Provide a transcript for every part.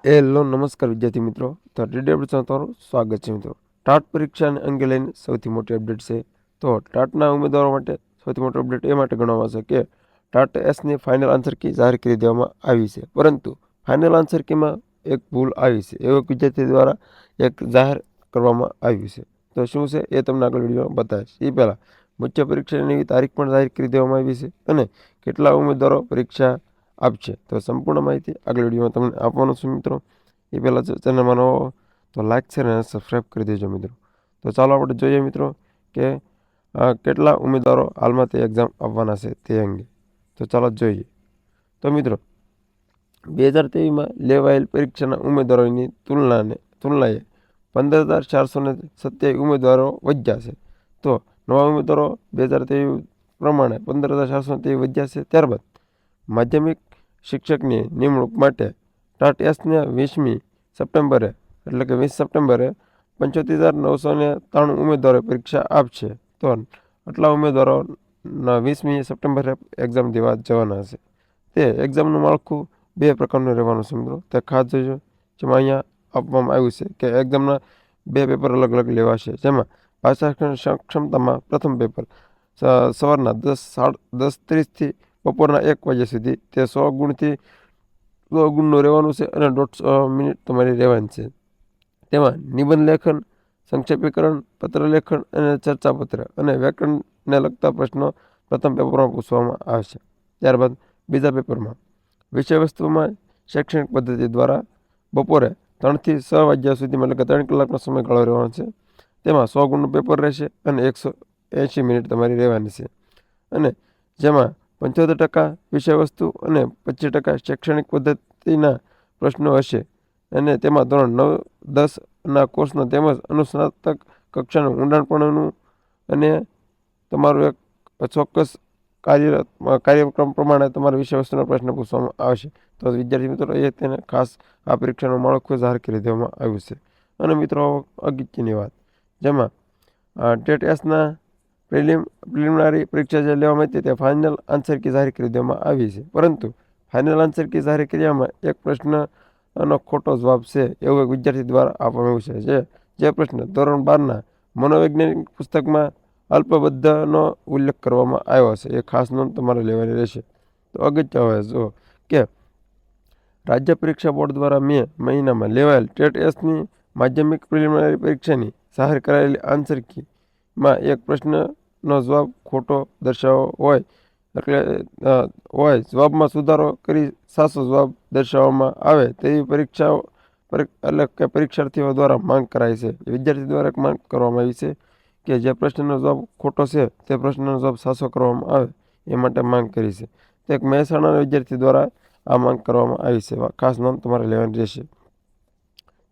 Hello નમસ્કાર વિદ્યાર્થી મિત્રો. તો ટુડે અપડેટમાં તમારું સ્વાગત છે મિત્રો. ટાટ પરીક્ષાને અંગે લઈને સૌથી મોટી અપડેટ છે. તો ટાટના ઉમેદવારો માટે સૌથી મોટી અપડેટ એ માટે ગણવામાં આવશે કે ટાટ એસની ફાઇનલ આન્સર કી જાહેર કરી દેવામાં આવી છે, પરંતુ ફાઇનલ આન્સર કીમાં એક ભૂલ આવી છે એવું વિદ્યાર્થી દ્વારા એક જાહેર કરવામાં આવ્યું છે. તો શું છે એ તમને આગળ વિડીયોમાં બતાવીશ. એ પહેલાં મુખ્ય પરીક્ષાની તારીખ પણ જાહેર કરી દેવામાં આવી છે અને કેટલા ઉમેદવારો પરીક્ષા આપશે તો સંપૂર્ણ માહિતી આગળ વિડીયોમાં તમને આપવાનો છું મિત્રો. એ પહેલાં ચેનલમાં નવો તો લાઈક શેર અને સબસ્ક્રાઈબ કરી દેજો મિત્રો. તો ચાલો આપણે જોઈએ મિત્રો કે કેટલા ઉમેદવારો હાલમાં તે એક્ઝામ આપવાના છે તે અંગે. તો ચાલો જોઈએ. તો મિત્રો 2023માં લેવાયેલ પરીક્ષાના ઉમેદવારોની તુલનાએ 15,427 ઉમેદવારો વધ્યા છે. તો નવા ઉમેદવારો 2023 પ્રમાણે 15,427 વધ્યા છે. ત્યારબાદ માધ્યમિક શિક્ષકની નિમણૂક માટે ટાટ એસને 20મી સપ્ટેમ્બરે એટલે કે 20 સપ્ટેમ્બરે 75,993 ઉમેદવારો પરીક્ષા આપશે. તો આટલા ઉમેદવારોના 20મી સપ્ટેમ્બરે એક્ઝામ દેવા જવાના હશે. તે એક્ઝામનું માળખું બે પ્રકારનું રહેવાનું છે મિત્રો. તે ખાસ જોજો, જેમાં અહીંયા આપવામાં આવ્યું છે કે એક્ઝામના બે પેપર અલગ અલગ લેવાશે. જેમાં ભાષા ક્ષમતામાં પ્રથમ પેપર સવારના 10:30થી બપોરના 1 વાગ્યા સુધી તે 100 ગુણથી 100 ગુણનું રહેવાનું છે અને 150 મિનિટ તમારી રહેવાની છે. તેમાં નિબંધ લેખન, સંક્ષેપીકરણ, પત્ર લેખન અને ચર્ચાપત્ર અને વ્યાકરણને લગતા પ્રશ્નો પ્રથમ પેપરમાં પૂછવામાં આવશે. ત્યારબાદ બીજા પેપરમાં વિષય વસ્તુમાં શૈક્ષણિક પદ્ધતિ દ્વારા બપોરે 3થી 6 વાગ્યા સુધીમાં એટલે કે 3 કલાકનો સમયગાળો રહેવાનો છે. તેમાં 100 ગુણનું પેપર રહેશે અને 180 મિનિટ તમારી રહેવાની છે. અને જેમાં 75% વિષય વસ્તુ અને 25% શૈક્ષણિક પદ્ધતિના પ્રશ્નો હશે. અને તેમાં ધોરણ 9-10ના કોર્સનો તેમજ અનુસ્નાતક કક્ષાનું ઊંડાણપણનું અને તમારું એક ચોક્કસ કાર્યક્રમ પ્રમાણે તમારા વિષય વસ્તુના પ્રશ્ન પૂછવામાં આવશે. તો વિદ્યાર્થી મિત્રો એ તેને ખાસ આ પરીક્ષાનું માળખું જાહેર કરી દેવામાં આવ્યું છે. અને મિત્રો અગત્યની વાત, જેમાં ટેટ એસના પ્રિલિમિનરી પરીક્ષા જે લેવામાં હતી તે ફાઇનલ આન્સર કી જાહેર કરી દેવામાં આવી છે, પરંતુ ફાઇનલ આન્સર કી જાહેર કરવામાં એક પ્રશ્નનો ખોટો જવાબ છે એવું એક વિદ્યાર્થી દ્વારા આપવામાં આવ્યું છે. જે પ્રશ્ન ધોરણ 12ના મનોવૈજ્ઞાનિક પુસ્તકમાં અલ્પબદ્ધનો ઉલ્લેખ કરવામાં આવ્યો છે એ ખાસ નોંધ તમારે લેવાની રહેશે. તો અગત્ય હવે જો કે રાજ્ય પરીક્ષા બોર્ડ દ્વારા મે મહિનામાં લેવાયેલ ટેટ એસની માધ્યમિક પ્રિલિમિનરી પરીક્ષાની જાહેર કરાયેલી આન્સર કીમાં એક પ્રશ્નનો જવાબ ખોટો દર્શાવ્યો હોય જવાબમાં સુધારો કરી સાચો જવાબ દર્શાવવામાં આવે તેવી પરીક્ષાર્થીઓ દ્વારા માંગ કરાઈ છે. વિદ્યાર્થી દ્વારા એક માંગ કરવામાં આવી છે કે જે પ્રશ્નનો જવાબ ખોટો છે તે પ્રશ્નનો જવાબ સાચો કરવામાં આવે એ માટે માંગ કરી છે. તે એક મહેસાણાના વિદ્યાર્થી દ્વારા આ માંગ કરવામાં આવી છે. ખાસ નોંધ તમારે લેવાની રહેશે.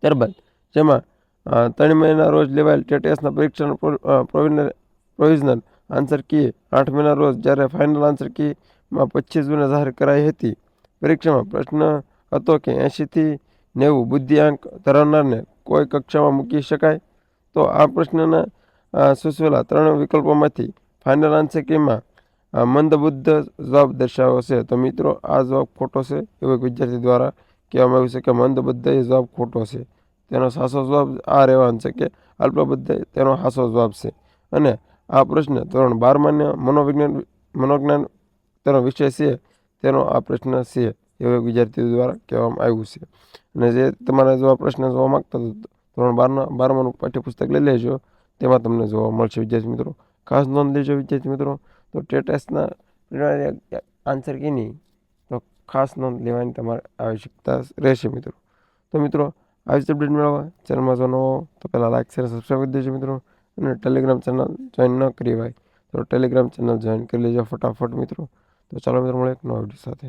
ત્યારબાદ જેમાં 3 મેના રોજ લેવાયેલ ટેટ એસના પરીક્ષાનું પ્રોવિઝનલ આન્સર કી 8 મેના રોજ જ્યારે ફાઇનલ આન્સર કીમાં 25 જૂને જાહેર કરાઈ હતી. પરીક્ષામાં પ્રશ્ન હતો કે 80થી 90 બુદ્ધિઆંક ધરાવનારને કોઈ કક્ષામાં મૂકી શકાય. તો આ પ્રશ્નના સૂચવેલા 3 વિકલ્પોમાંથી ફાઇનલ આન્સર કીમાં મંદબુદ્ધ જવાબ દર્શાવ્યો છે. તો મિત્રો આ જવાબ ખોટો છે એવું એક વિદ્યાર્થી દ્વારા કહેવામાં આવ્યું છે કે મંદબુદ્ધ એ જવાબ ખોટો છે. તેનો સાચો જવાબ આ રહેવાનો છે કે અલ્પબુદ્ધ તેનો સાચો જવાબ છે. અને આ પ્રશ્ન ધોરણ 12માં મનોજ્ઞાન તેનો વિષય છે તેનો આ પ્રશ્ન છે એવું એક વિદ્યાર્થી દ્વારા કહેવામાં આવ્યું છે. અને જે તમારે જો આ પ્રશ્ન જોવા માગતા ધોરણ 12માનું પાઠ્યપુસ્તક લઈ લેજો, તેમાં તમને જોવા મળશે વિદ્યાર્થી મિત્રો. ખાસ નોંધ લેજો વિદ્યાર્થી મિત્રો. તો ટેટ એસના આન્સર કીની તો ખાસ નોંધ લેવાની તમારે આવશ્યકતા રહેશે મિત્રો. તો મિત્રો આવી જ અપડેટ મેળવવા ચેનલમાં જો નવો તો પહેલાં લાઈક શેર સબસ્ક્રાઈબ કરી દેજો મિત્રો. અને ટેલિગ્રામ ચેનલ જોઈન ન કરી હોય તો ટેલિગ્રામ ચેનલ જોઈન કરી લેજો ફટાફટ મિત્રો. તો ચાલો મિત્રો મળે એક નવા વિડીયો સાથે.